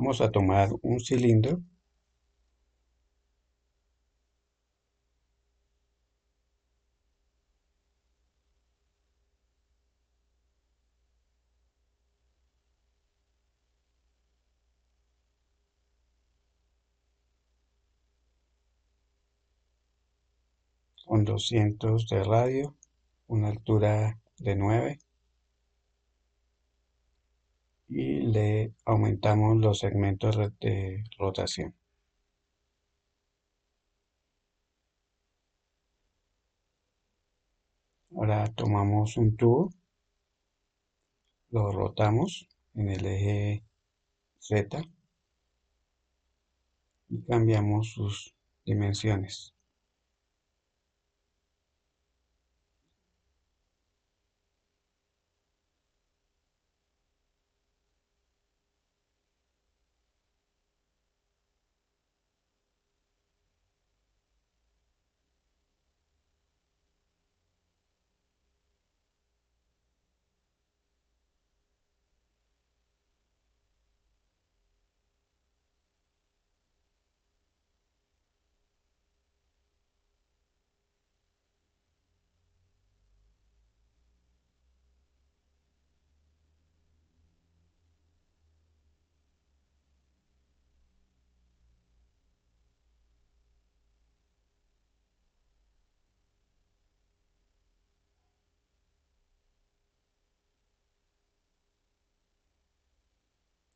Vamos a tomar un cilindro con 200 de radio, una altura de 9 y le aumentamos los segmentos de rotación. Ahora tomamos un tubo, lo rotamos en el eje Z y cambiamos sus dimensiones.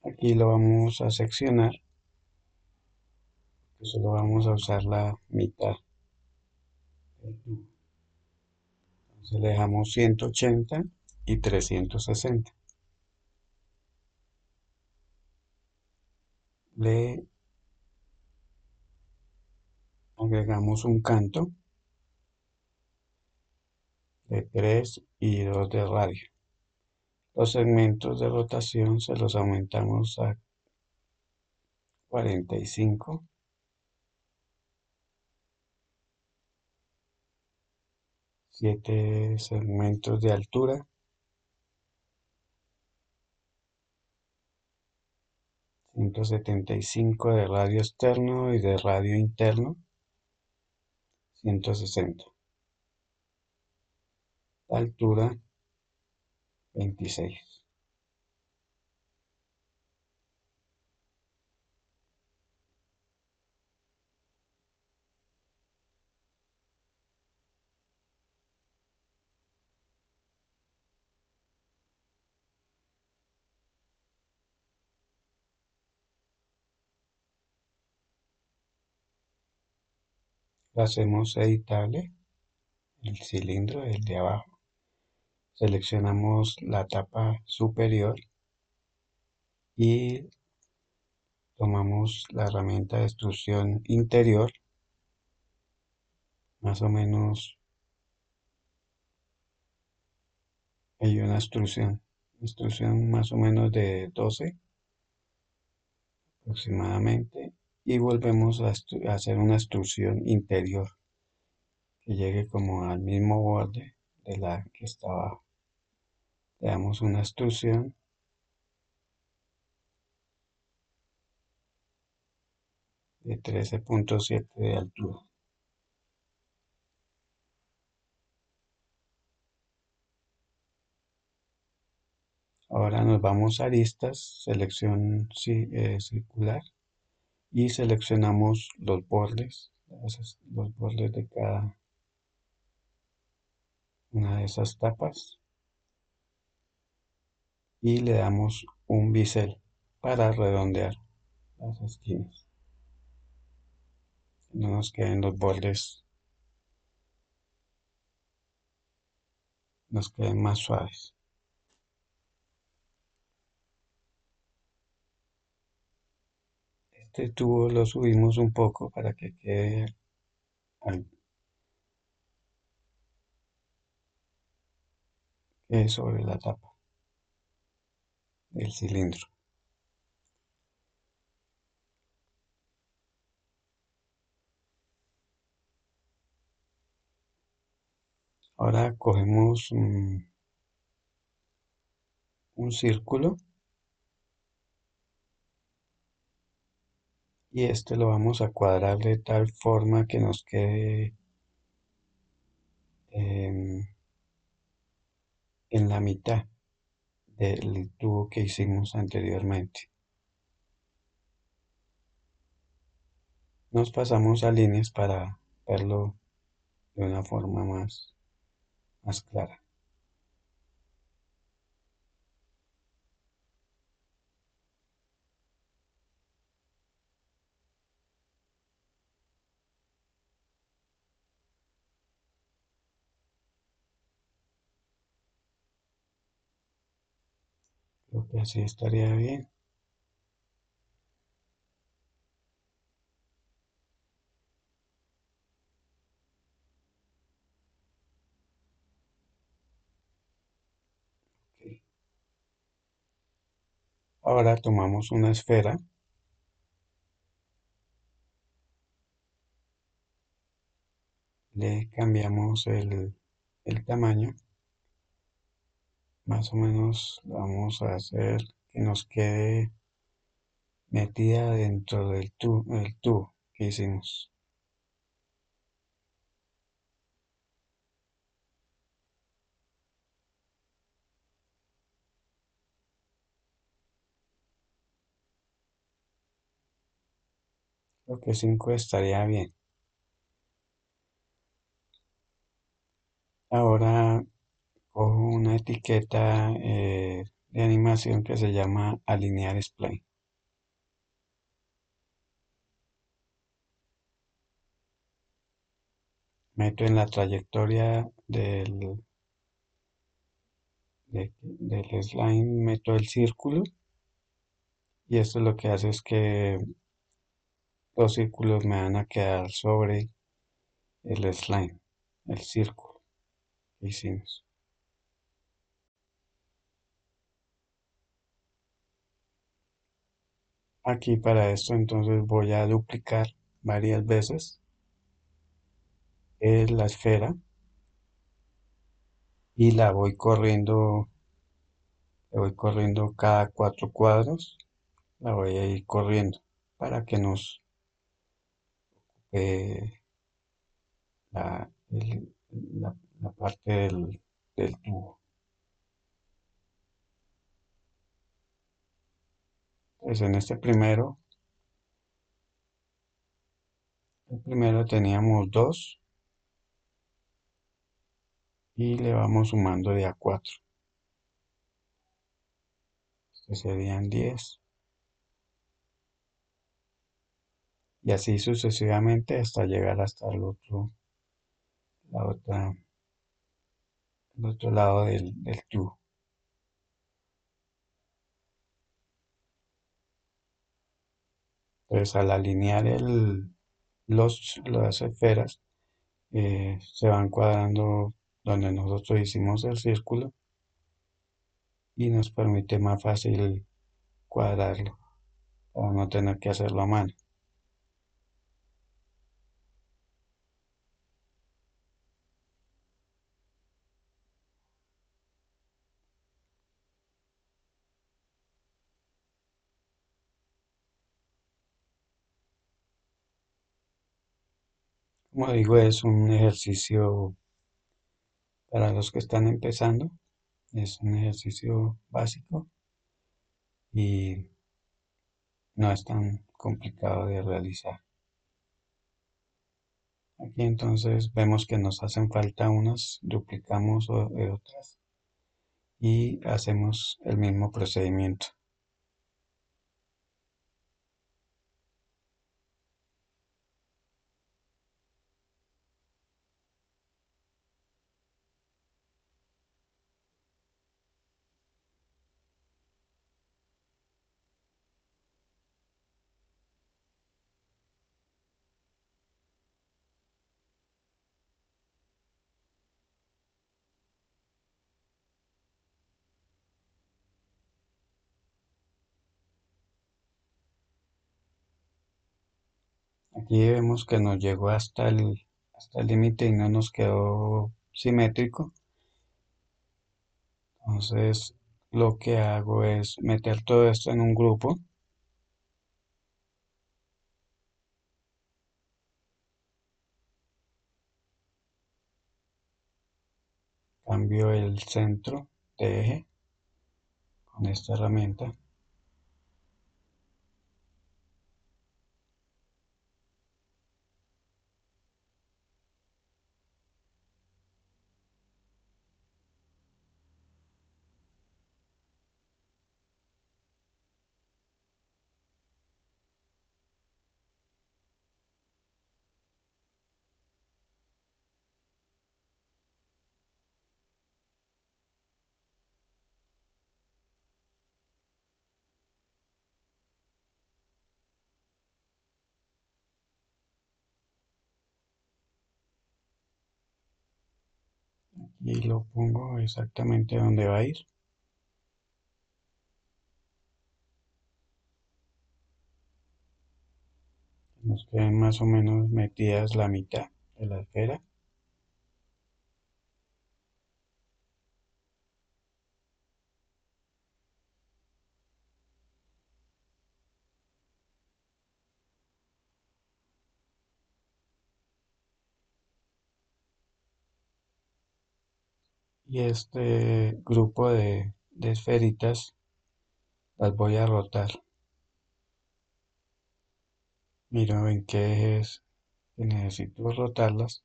Aquí lo vamos a seccionar, que solo vamos a usar la mitad del tubo. Entonces le dejamos 180 y 360. Le agregamos un canto de 3 y 2 de radio. Los segmentos de rotación se los aumentamos a 45, 7 segmentos de altura, 175 de radio externo y de radio interno, 160. La altura, 26. Lo hacemos editable, el cilindro, el de abajo. Seleccionamos la tapa superior y tomamos la herramienta de extrusión interior, más o menos hay una extrusión más o menos de 12 aproximadamente, y volvemos a hacer una extrusión interior que llegue como al mismo borde de la que está abajo. Le damos una extrusión de 13.7 de altura. Ahora nos vamos a aristas, selección circular, y seleccionamos los bordes, los bordes de cada una de esas tapas, y le damos un bisel para redondear las esquinas. No nos queden los bordes, nos queden más suaves. Este tubo lo subimos un poco para que quede sobre la tapa del cilindro. Ahora cogemos un círculo y este lo vamos a cuadrar de tal forma que nos quede em, en la mitad del tubo que hicimos anteriormente. Nos pasamos a líneas para verlo de una forma más clara. Creo que así estaría bien. Ok. Ahora tomamos una esfera, le cambiamos el tamaño, más o menos vamos a hacer que nos quede metida dentro del tubo que hicimos. Creo que 5 estaría bien. Ahora cojo una etiqueta de animación que se llama alinear spline. Meto en la trayectoria del slime, meto el círculo y esto lo que hace es que los círculos me van a quedar sobre el slime, el círculo que hicimos. Aquí para esto entonces voy a duplicar varias veces la esfera y la voy corriendo cada 4 cuadros, la voy a ir corriendo para que nos eh, la, el- la parte del tubo. Entonces en este primero, el primero teníamos 2 y le vamos sumando de a 4. Este serían 10 y así sucesivamente hasta llegar hasta la otra, el otro lado del tubo. Entonces al alinear las esferas se van cuadrando donde nosotros hicimos el círculo y nos permite más fácil cuadrarlo para no tener que hacerlo a mano. Como digo, es un ejercicio para los que están empezando, es un ejercicio básico y no es tan complicado de realizar. Aquí entonces vemos que nos hacen falta unas, duplicamos otras y hacemos el mismo procedimiento. Aquí vemos que nos llegó hasta el límite y no nos quedó simétrico. Entonces lo que hago es meter todo esto en un grupo Cambio el centro de eje con esta herramienta y lo pongo exactamente donde va a ir. Nos queden más o menos metidas la mitad de la esfera. Y este grupo de esferitas las voy a rotar. Miro en qué ejes que necesito rotarlas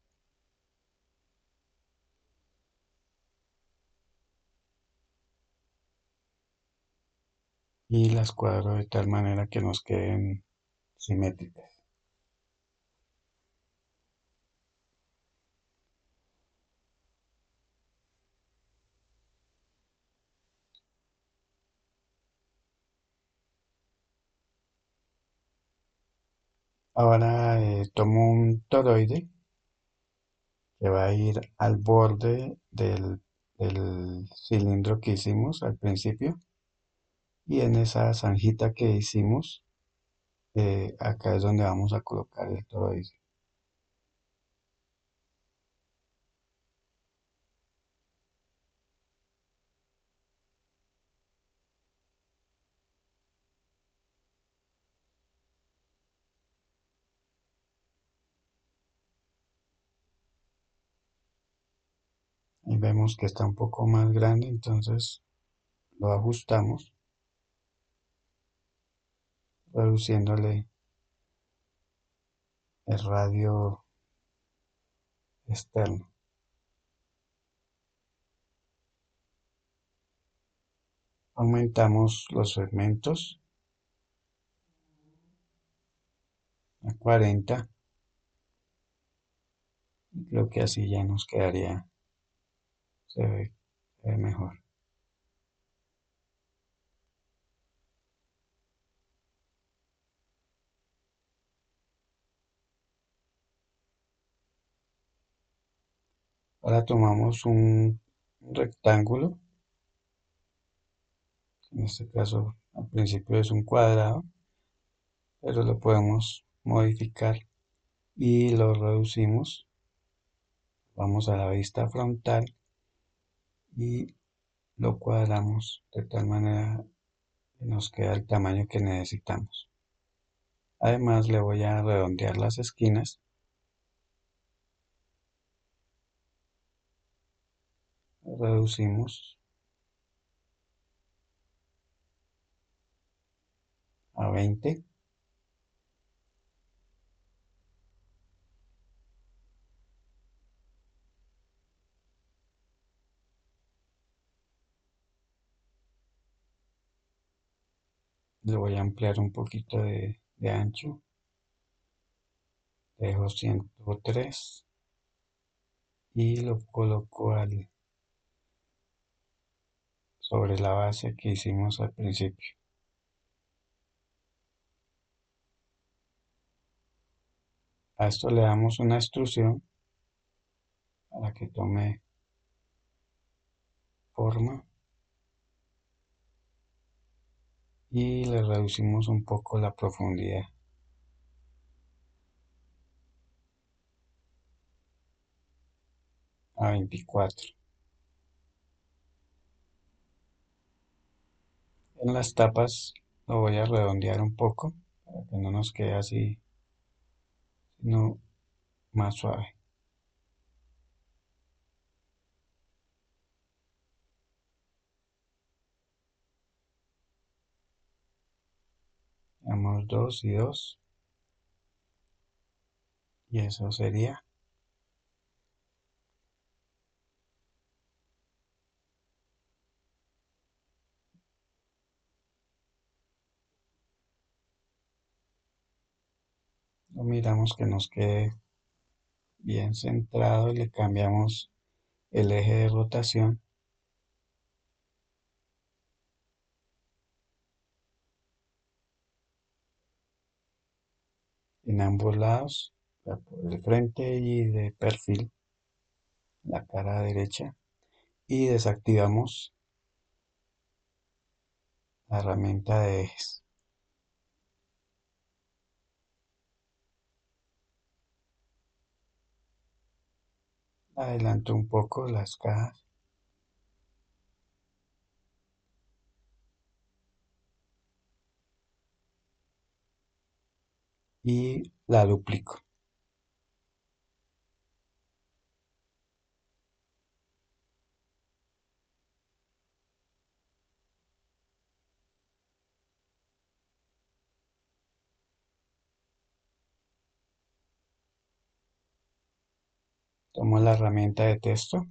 y las cuadro de tal manera que nos queden simétricas. Ahora tomo un toroide que va a ir al borde del cilindro que hicimos al principio y en esa zanjita que hicimos, acá es donde vamos a colocar el toroide. Y vemos que está un poco más grande, entonces lo ajustamos, reduciéndole el radio externo. Aumentamos los segmentos a 40 y creo que así ya nos quedaría, se ve mejor. Ahora tomamos un rectángulo, en este caso al principio es un cuadrado, pero lo podemos modificar y lo reducimos. Vamos a la vista frontal y lo cuadramos de tal manera que nos queda el tamaño que necesitamos. Además le voy a redondear las esquinas. Reducimos a 20. Le voy a ampliar un poquito de ancho. Dejo 103 y lo coloco sobre la base que hicimos al principio. A esto le damos una extrusión para que tome forma y le reducimos un poco la profundidad a 24. En las tapas lo voy a redondear un poco para que no nos quede así, sino más suave. Damos 2 y 2. Y eso sería. Lo miramos que nos quede bien centrado y le cambiamos el eje de rotación en ambos lados, por el frente y de perfil, la cara derecha, y desactivamos la herramienta de ejes. Adelanto un poco las cajas y la duplico. Tomo la herramienta de texto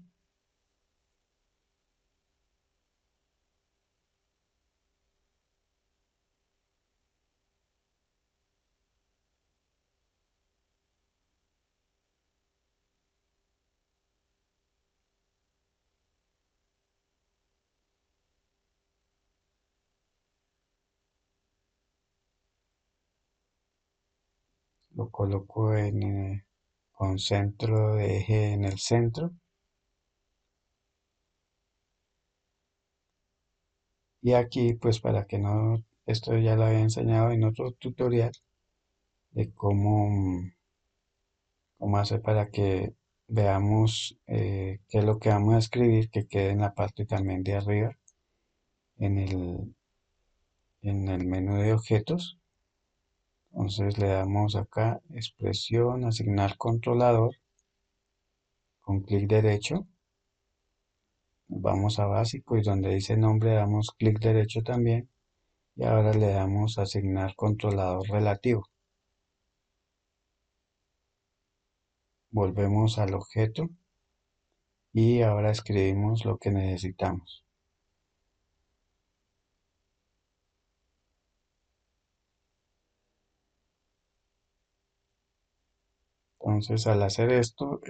lo coloco con centro de eje en el centro. Y aquí, pues para que no, esto ya lo había enseñado en otro tutorial de cómo hacer para que veamos qué es lo que vamos a escribir, que quede en la parte también de arriba, en el menú de objetos. Entonces le damos acá, expresión, asignar controlador, con clic derecho. Vamos a básico y donde dice nombre damos clic derecho también. Y ahora le damos asignar controlador relativo. Volvemos al objeto y ahora escribimos lo que necesitamos. Entonces al hacer esto,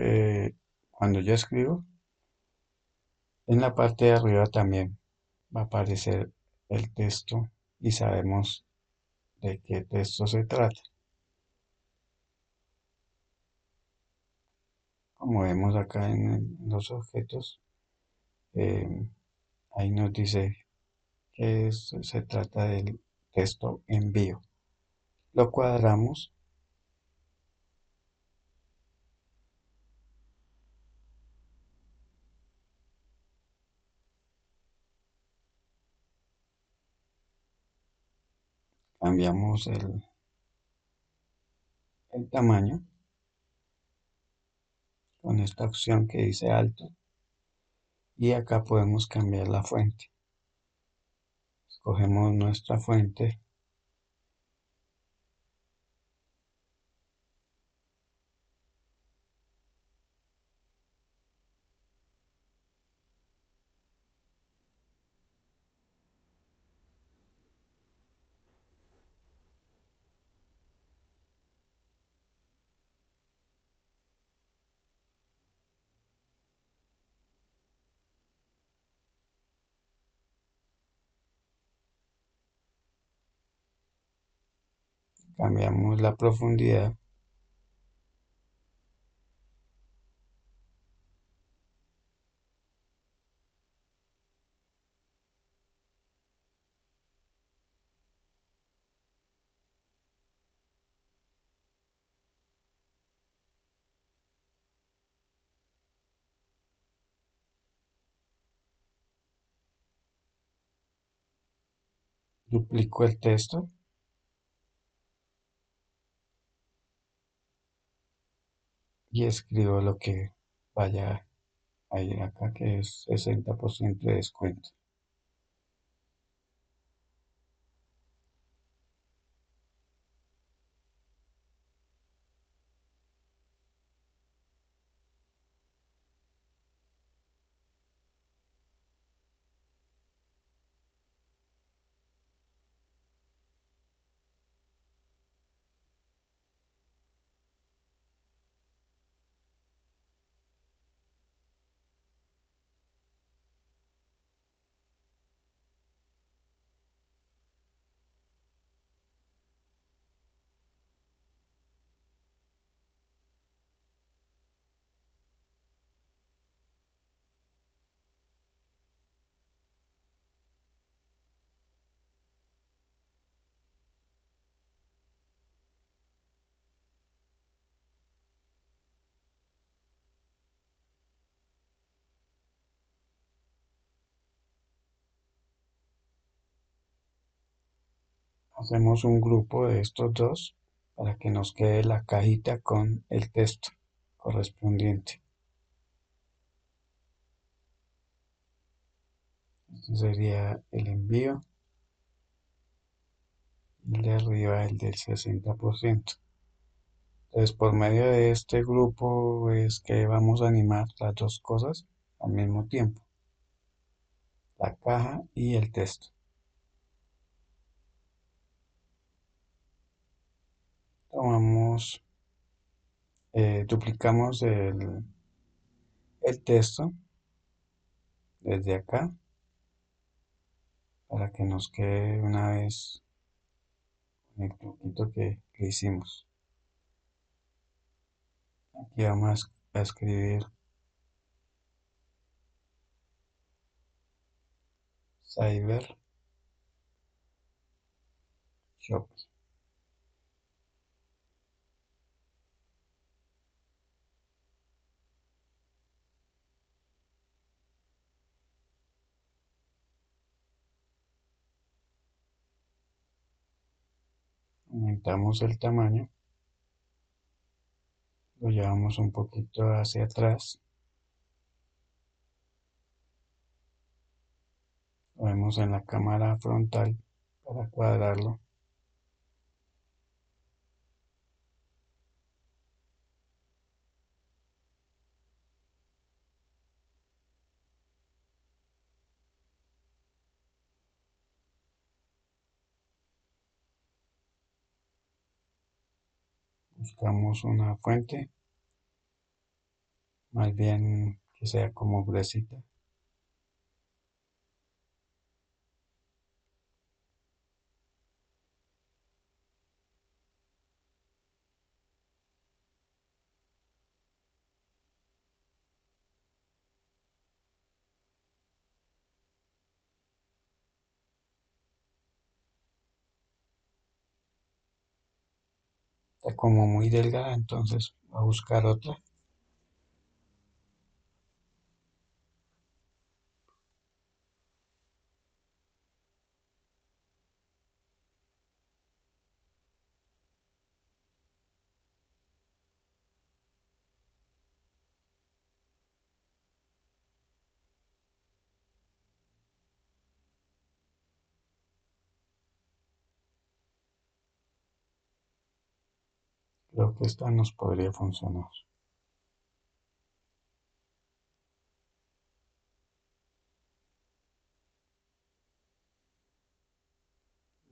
cuando yo escribo, en la parte de arriba también va a aparecer el texto y sabemos de qué texto se trata. Como vemos acá en los objetos, eh, ahí nos dice que se trata del texto envío. Lo cuadramos, cambiamos el tamaño con esta opción que dice alto y acá podemos cambiar la fuente. Escogemos nuestra fuente, cambiamos la profundidad duplico el texto y escribo lo que vaya a ir acá, que es 60% de descuento. Hacemos un grupo de estos dos para que nos quede la cajita con el texto correspondiente. Este sería el envío y el de arriba el del 60%. Entonces, por medio de este grupo es que vamos a animar las dos cosas al mismo tiempo, la caja y el texto. Tomamos, duplicamos el texto desde acá para que nos quede una vez el truquito que hicimos. Aquí vamos a escribir Cyber Shop. Aumentamos el tamaño, lo llevamos un poquito hacia atrás, lo vemos en la cámara frontal para cuadrarlo. Buscamos una fuente, más bien que sea como gruesita. Está como muy delgada, entonces voy a buscar otra. Creo que esta nos podría funcionar.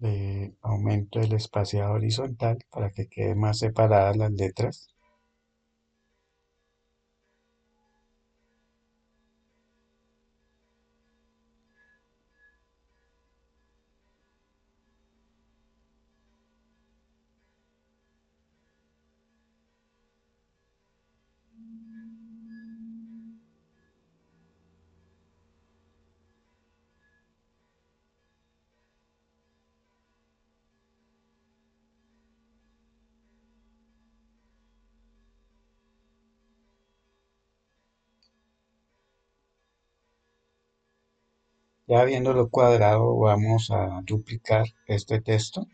Le aumento el espaciado horizontal para que quede más separadas las letras. Ya viéndolo cuadrado, vamos a duplicar este texto.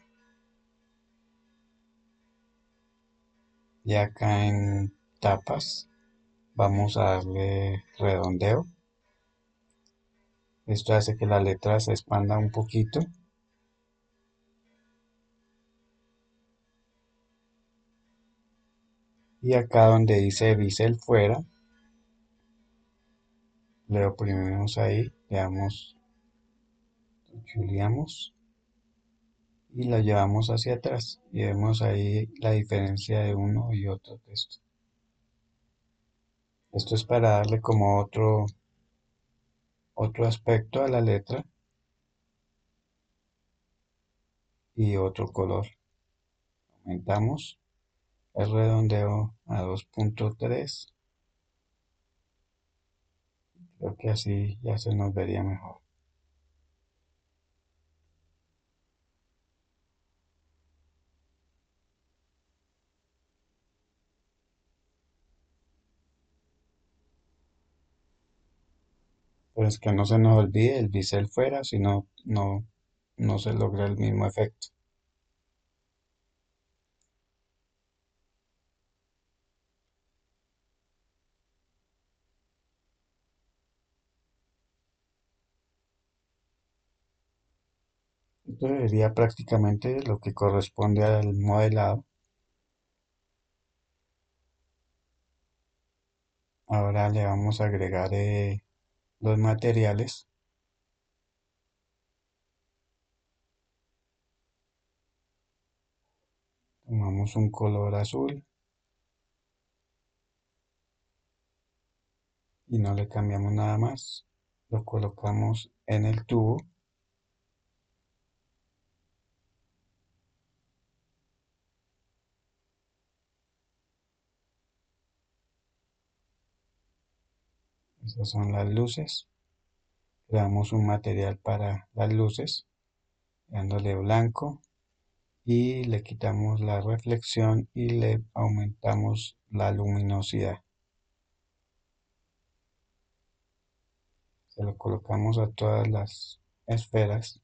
Y acá en tapas vamos a darle redondeo. Esto hace que la letra se expanda un poquito. Y acá donde dice bisel fuera, le oprimimos ahí, le damos, chuleamos y la llevamos hacia atrás. Y vemos ahí la diferencia de uno y otro texto. Esto es para darle como otro aspecto a la letra y otro color. Aumentamos el redondeo a 2.3. Creo que así ya se nos vería mejor. Pues que no se nos olvide el bisel fuera, si no, no se logra el mismo efecto. Esto sería prácticamente lo que corresponde al modelado. Ahora le vamos a agregar los materiales. Tomamos un color azul y no le cambiamos nada más. Lo colocamos en el tubo. Esas son las luces. Creamos un material para las luces, dándole blanco y le quitamos la reflexión y le aumentamos la luminosidad. Se lo colocamos a todas las esferas.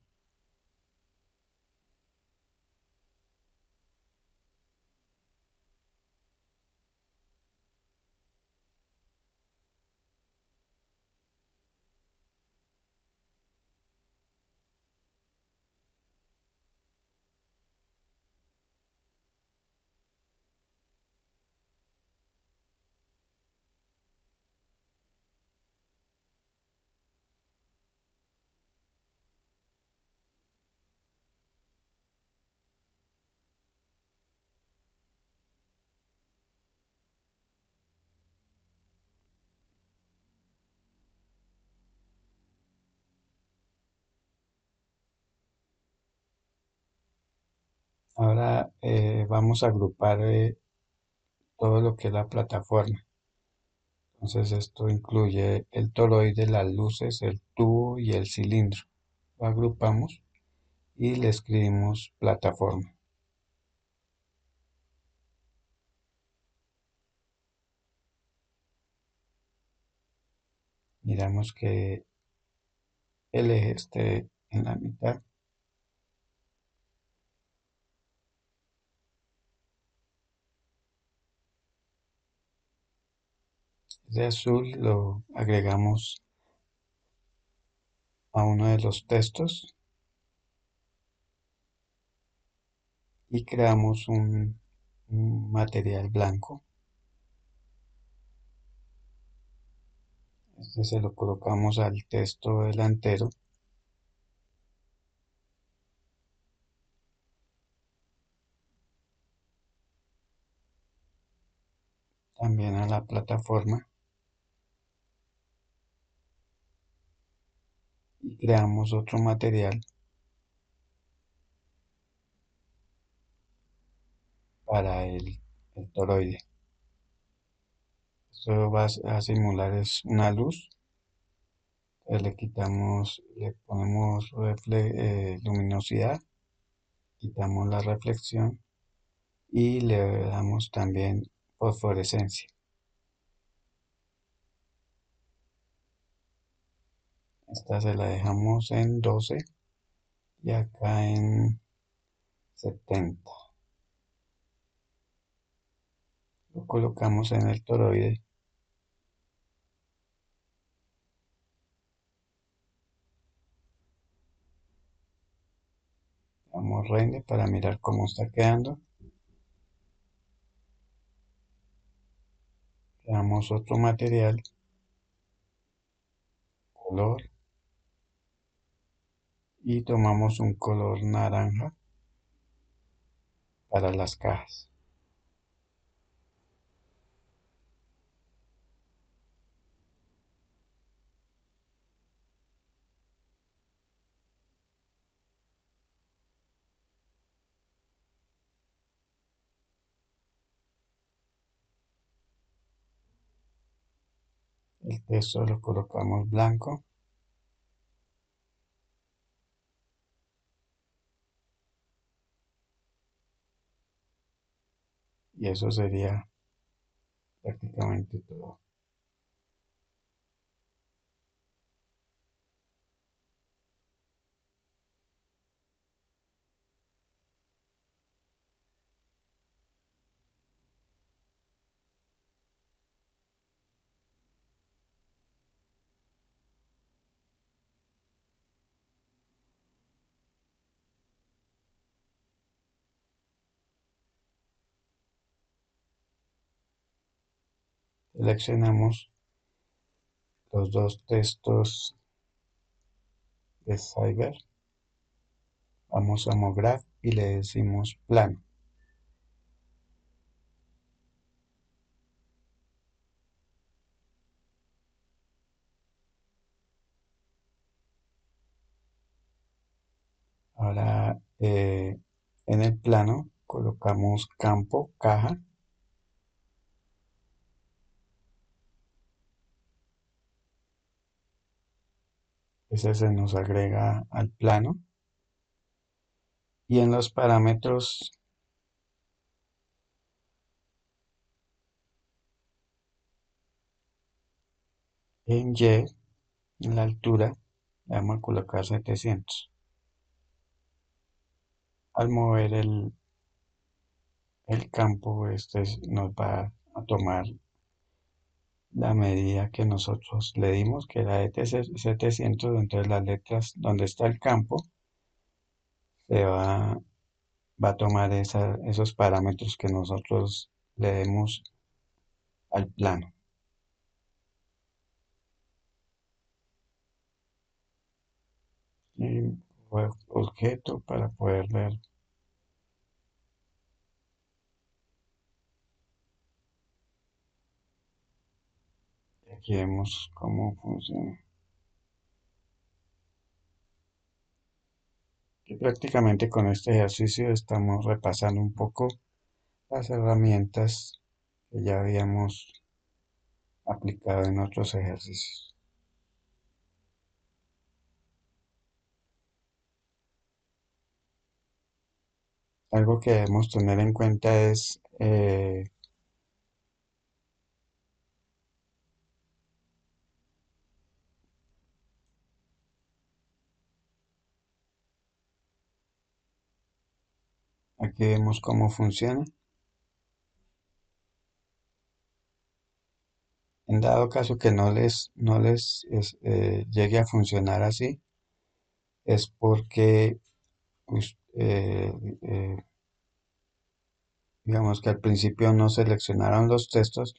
Ahora vamos a agrupar todo lo que es la plataforma. Entonces esto incluye el toroide, las luces, el tubo y el cilindro. Lo agrupamos y le escribimos plataforma. Miramos que el eje esté en la mitad. Ese azul lo agregamos a uno de los textos y creamos un material blanco. Este se lo colocamos al texto delantero. También a la plataforma y creamos otro material para el toroide. Esto va a simular es una luz. Le quitamos, le ponemos luminosidad, quitamos la reflexión y le damos también fosforescencia. Esta se la dejamos en 12 y acá en 70. Lo colocamos en el toroide. Damos render para mirar cómo está quedando. Creamos otro material, color, y tomamos un color naranja para las cajas. El texto lo colocamos blanco y eso sería prácticamente todo. Seleccionamos los dos textos de Cyber, vamos a Mograph y le decimos plano. Ahora en el plano colocamos campo, caja. Ese se nos agrega al plano. Y en los parámetros en Y, en la altura, le vamos a colocar 700. Al mover el campo, este nos va a tomar la medida que nosotros le dimos, que era de 700, entonces las letras donde está el campo se va a tomar esos parámetros que nosotros le demos al plano. Y objeto para poder ver. Aquí vemos cómo funciona. Y prácticamente con este ejercicio estamos repasando un poco las herramientas que ya habíamos aplicado en otros ejercicios. Algo que debemos tener en cuenta es aquí vemos cómo funciona. En dado caso que no les llegue a funcionar así, es porque digamos que al principio no seleccionaron los textos,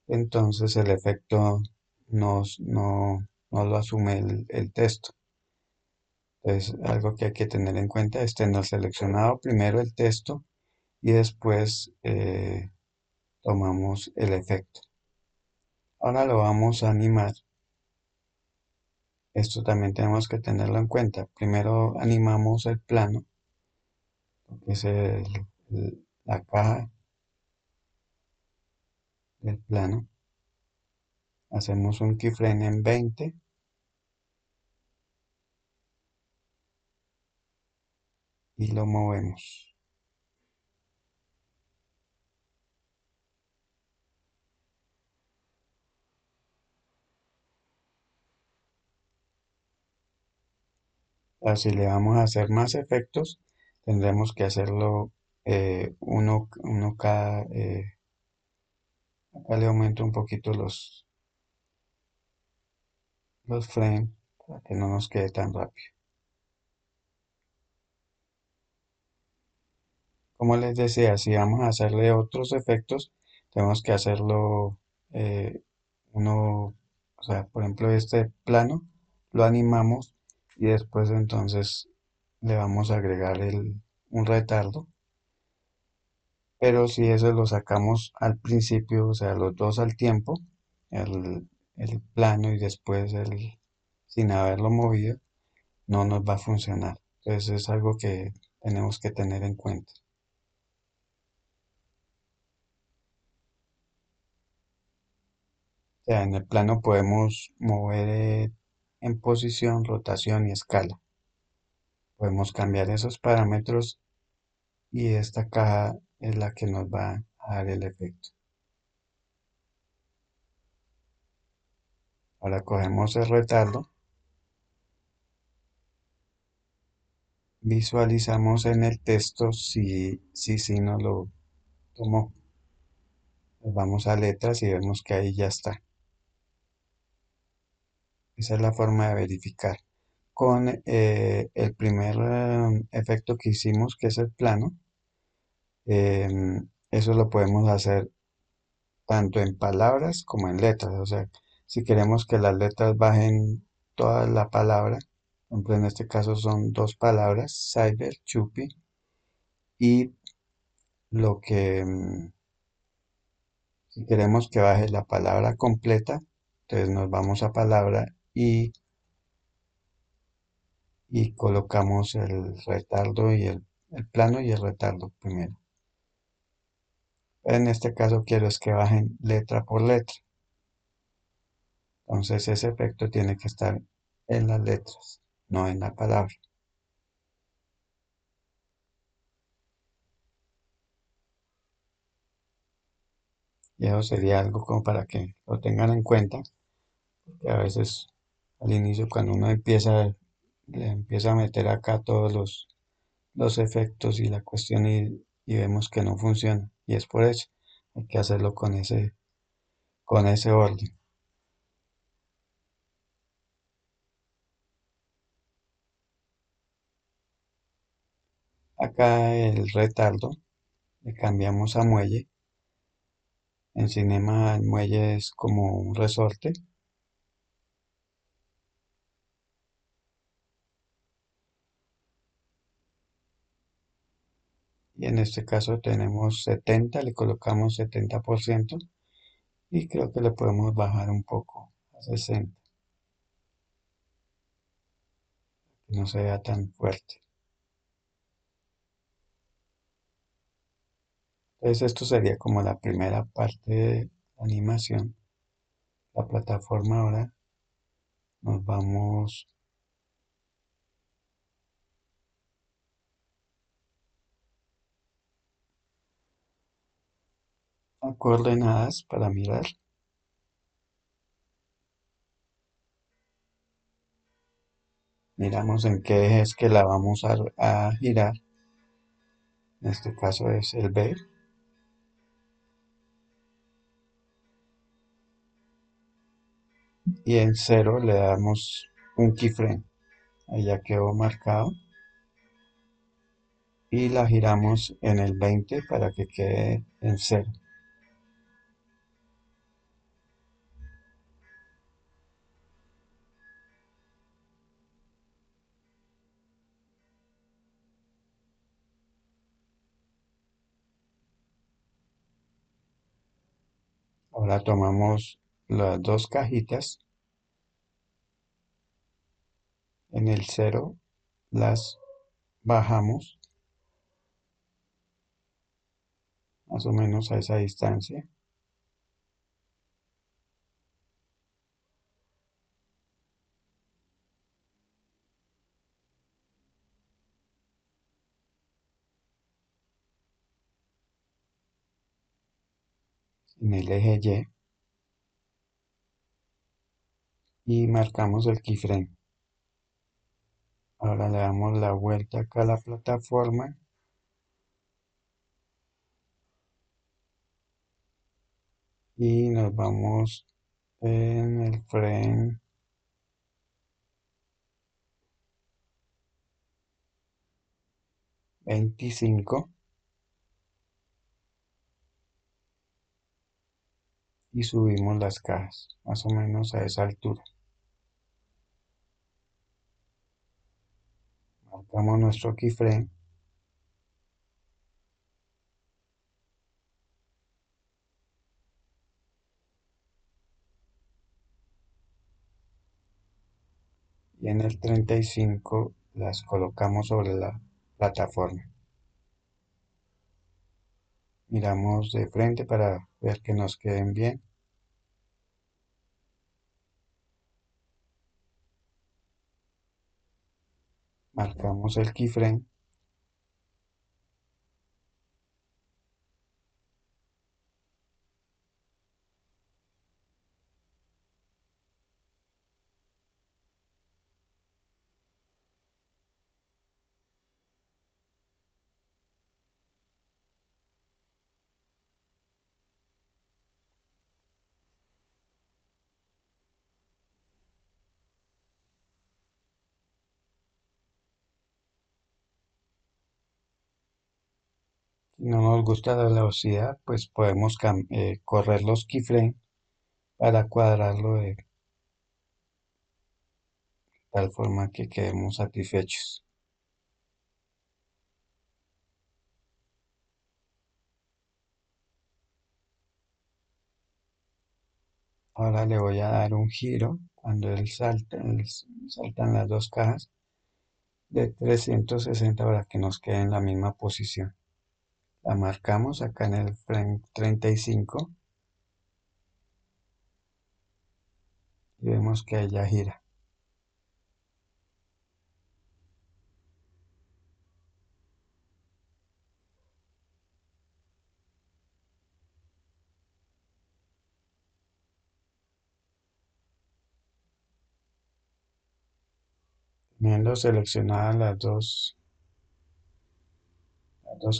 entonces el efecto no lo asume el texto. Entonces, algo que hay que tener en cuenta es tener seleccionado primero el texto y después tomamos el efecto. Ahora lo vamos a animar. Esto también tenemos que tenerlo en cuenta. Primero animamos el plano, que es la caja del plano. Hacemos un keyframe en 20 y lo movemos. Ahora, si le vamos a hacer más efectos, tendremos que hacerlo uno cada. Acá le aumento un poquito los frames para que no nos quede tan rápido. Como les decía, si vamos a hacerle otros efectos, tenemos que hacerlo eh, uno, o sea, por ejemplo, este plano lo animamos y después entonces le vamos a agregar un retardo. Pero si eso lo sacamos al principio, o sea, los dos al tiempo, el plano y después sin haberlo movido, no nos va a funcionar. Entonces es algo que tenemos que tener en cuenta. O sea, en el plano podemos mover en posición, rotación y escala. Podemos cambiar esos parámetros y esta caja es la que nos va a dar el efecto. Ahora cogemos el retardo, visualizamos en el texto si nos lo tomó. Pues vamos a letras y vemos que ahí ya está. Esa es la forma de verificar. Con el primer efecto que hicimos, que es el plano, eso lo podemos hacer tanto en palabras como en letras. O sea, si queremos que las letras bajen toda la palabra, por ejemplo, en este caso son dos palabras, cyber, chupi, y lo que, si queremos que baje la palabra completa, entonces nos vamos a palabra y colocamos el retardo y el plano y el retardo primero. En este caso quiero es que bajen letra por letra. Entonces ese efecto tiene que estar en las letras, no en la palabra. Y eso sería algo como para que lo tengan en cuenta, que a veces al inicio cuando uno le empieza a meter acá todos los efectos y la cuestión y vemos que no funciona. Y es por eso, hay que hacerlo con ese orden. Acá el retardo le cambiamos a muelle. En Cinema el muelle es como un resorte y en este caso tenemos 70, le colocamos 70% y creo que le podemos bajar un poco a 60, que no se vea tan fuerte. Entonces esto sería como la primera parte de la animación. La plataforma ahora nos vamos a coordenadas para mirar. Miramos en qué eje es que la vamos a girar. En este caso es el B. Y en cero le damos un keyframe. Ahí ya quedó marcado. Y la giramos en el 20 para que quede en cero. Ahora tomamos las dos cajitas. En el cero las bajamos más o menos a esa distancia. En el eje Y marcamos el keyframe. Ahora le damos la vuelta acá a la plataforma y nos vamos en el frame 25 y subimos las cajas, más o menos a esa altura. Marcamos nuestro keyframe y en el 35 las colocamos sobre la plataforma. Miramos de frente para ver que nos queden bien. Marcamos el keyframe Si no nos gusta la velocidad, pues podemos correr los keyframes para cuadrarlo de tal forma que quedemos satisfechos. Ahora le voy a dar un giro cuando saltan las dos cajas de 360 para que nos quede en la misma posición. La marcamos acá en el frame 35 y vemos que ella gira. Teniendo seleccionadas las dos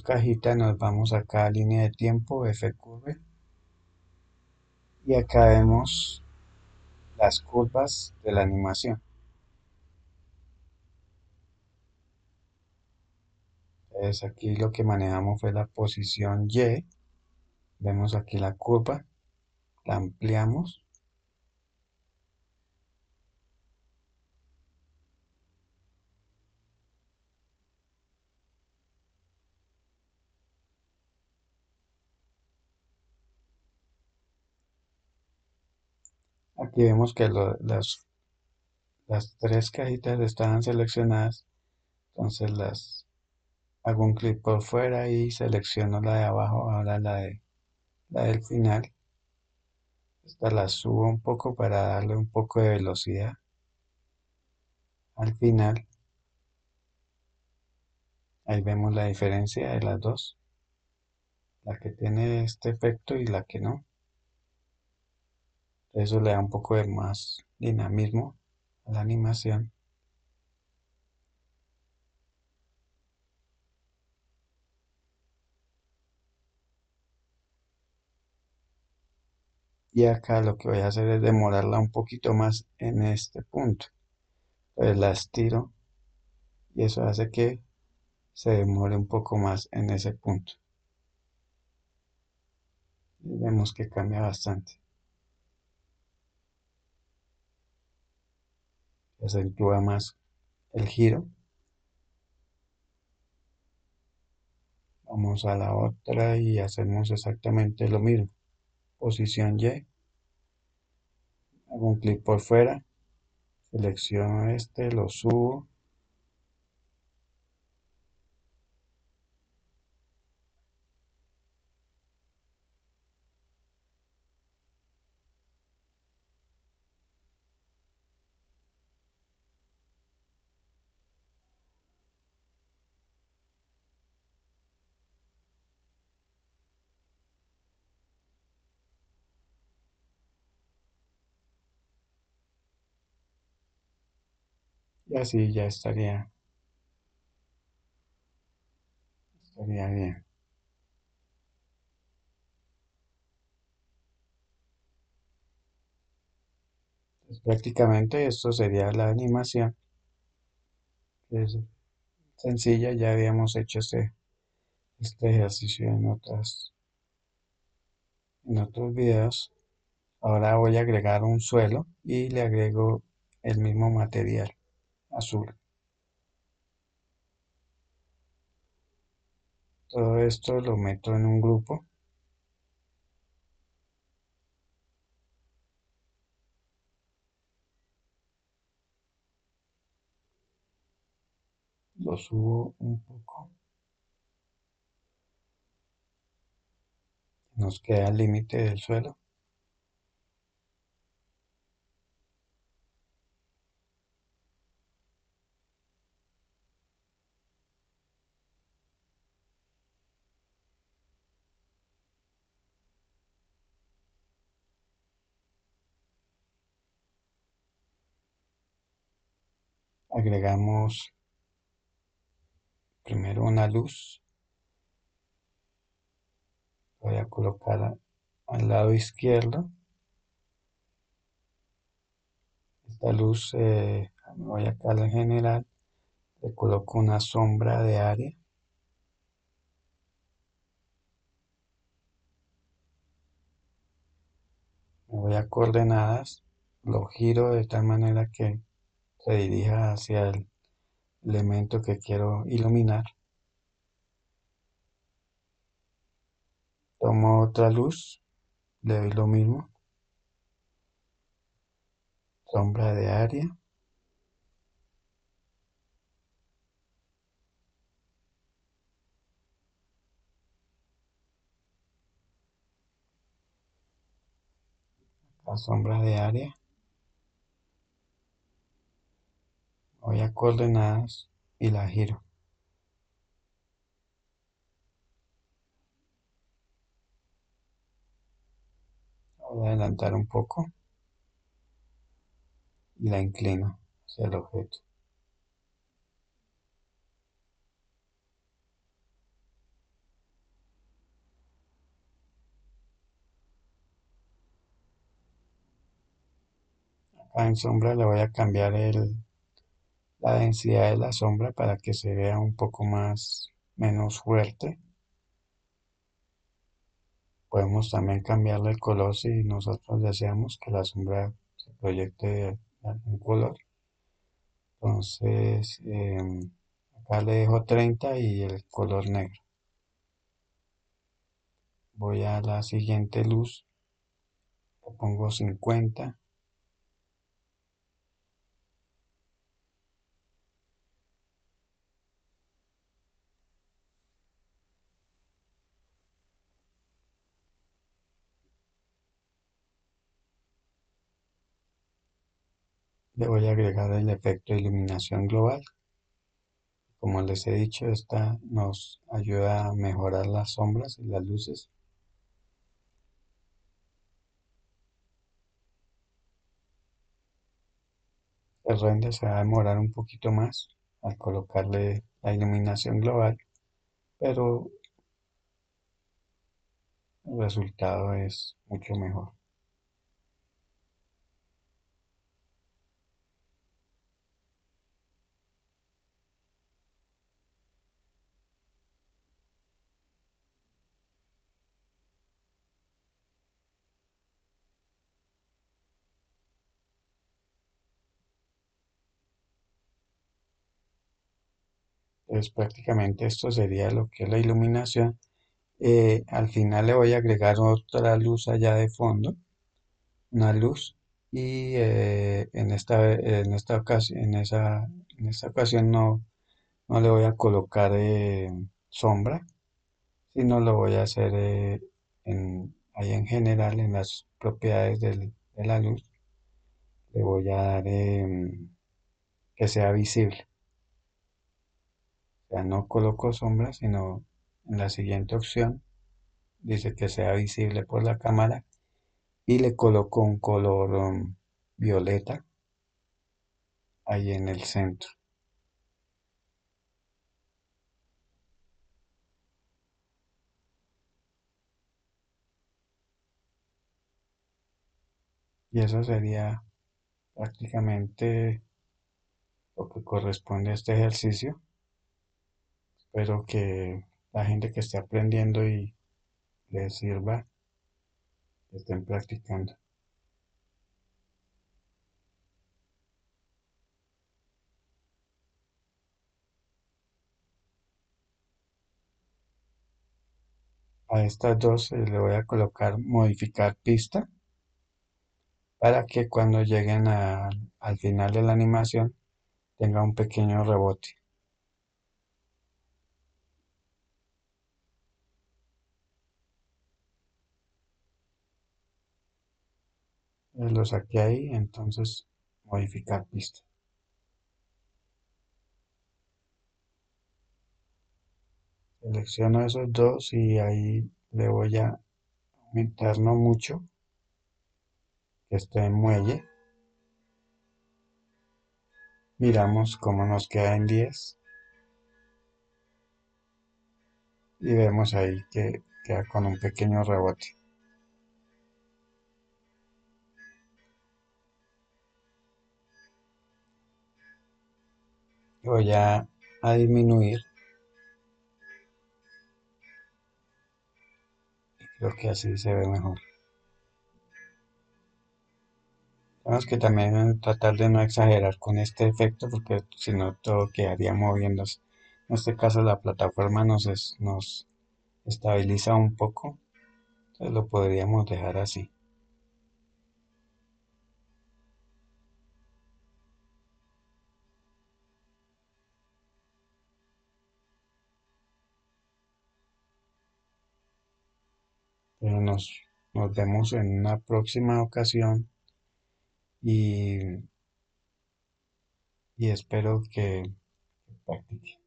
cajitas, nos vamos acá a línea de tiempo, F curve, y acá vemos las curvas de la animación. Entonces aquí lo que manejamos fue la posición Y, vemos aquí la curva, la ampliamos. Aquí vemos que las tres cajitas estaban seleccionadas, entonces las hago un clic por fuera y selecciono la de abajo, ahora la del final. Esta la subo un poco para darle un poco de velocidad al final. Ahí vemos la diferencia de las dos, la que tiene este efecto y la que no. Eso le da un poco de más dinamismo a la animación. Y acá lo que voy a hacer es demorarla un poquito más en este punto. Entonces la estiro y eso hace que se demore un poco más en ese punto. Y vemos que cambia bastante. Se acentúa más el giro. Vamos a la otra y hacemos exactamente lo mismo. Posición Y, hago un clic por fuera, selecciono este, lo subo y así ya estaría bien. Pues prácticamente esto sería la animación, que es sencilla, ya habíamos hecho este ejercicio en otros videos. Ahora voy a agregar un suelo y le agrego el mismo material azul. Todo esto lo meto en un grupo, lo subo un poco, nos queda el límite del suelo. Agregamos primero una luz, voy a colocar al lado izquierdo. Esta luz, me voy acá al general, le coloco una sombra de área voy a coordenadas, lo giro de tal manera que se dirija hacia el elemento que quiero iluminar. Tomo otra luz, le doy lo mismo, sombra de área, la sombra de área, voy a coordenadas y la giro. Voy a adelantar un poco y la inclino hacia el objeto. Acá en sombra le voy a cambiar la densidad de la sombra para que se vea un poco menos fuerte. Podemos también cambiarle el color si nosotros deseamos que la sombra se proyecte un color. Entonces, acá le dejo 30 y el color negro. Voy a la siguiente luz, le pongo 50. Le voy a agregar el efecto de iluminación global. Como les he dicho, esta nos ayuda a mejorar las sombras y las luces. El render se va a demorar un poquito más al colocarle la iluminación global, pero el resultado es mucho mejor. Entonces prácticamente esto sería lo que es la iluminación. Al final le voy a agregar otra luz allá de fondo, una luz, y en esta ocasión no le voy a colocar sombra, sino lo voy a hacer ahí en general en las propiedades de la luz. Le voy a dar que sea visible. O sea, no coloco sombra, sino en la siguiente opción dice que sea visible por la cámara y le coloco un color violeta ahí en el centro. Y eso sería prácticamente lo que corresponde a este ejercicio. Espero que la gente que esté aprendiendo y les sirva, estén practicando. A estas dos le voy a colocar modificar pista para que cuando lleguen al final de la animación tenga un pequeño rebote. Lo saqué ahí, entonces modificar pista. Selecciono esos dos y ahí le voy a aumentar no mucho, que esté en muelle. Miramos cómo nos queda en 10 y vemos ahí que queda con un pequeño rebote. Voy a disminuir, creo que así se ve mejor. Tenemos que también tratar de no exagerar con este efecto porque si no todo quedaría moviéndose. En este caso la plataforma nos estabiliza un poco, entonces lo podríamos dejar así. Pero nos vemos en una próxima ocasión y, y espero que practiquen.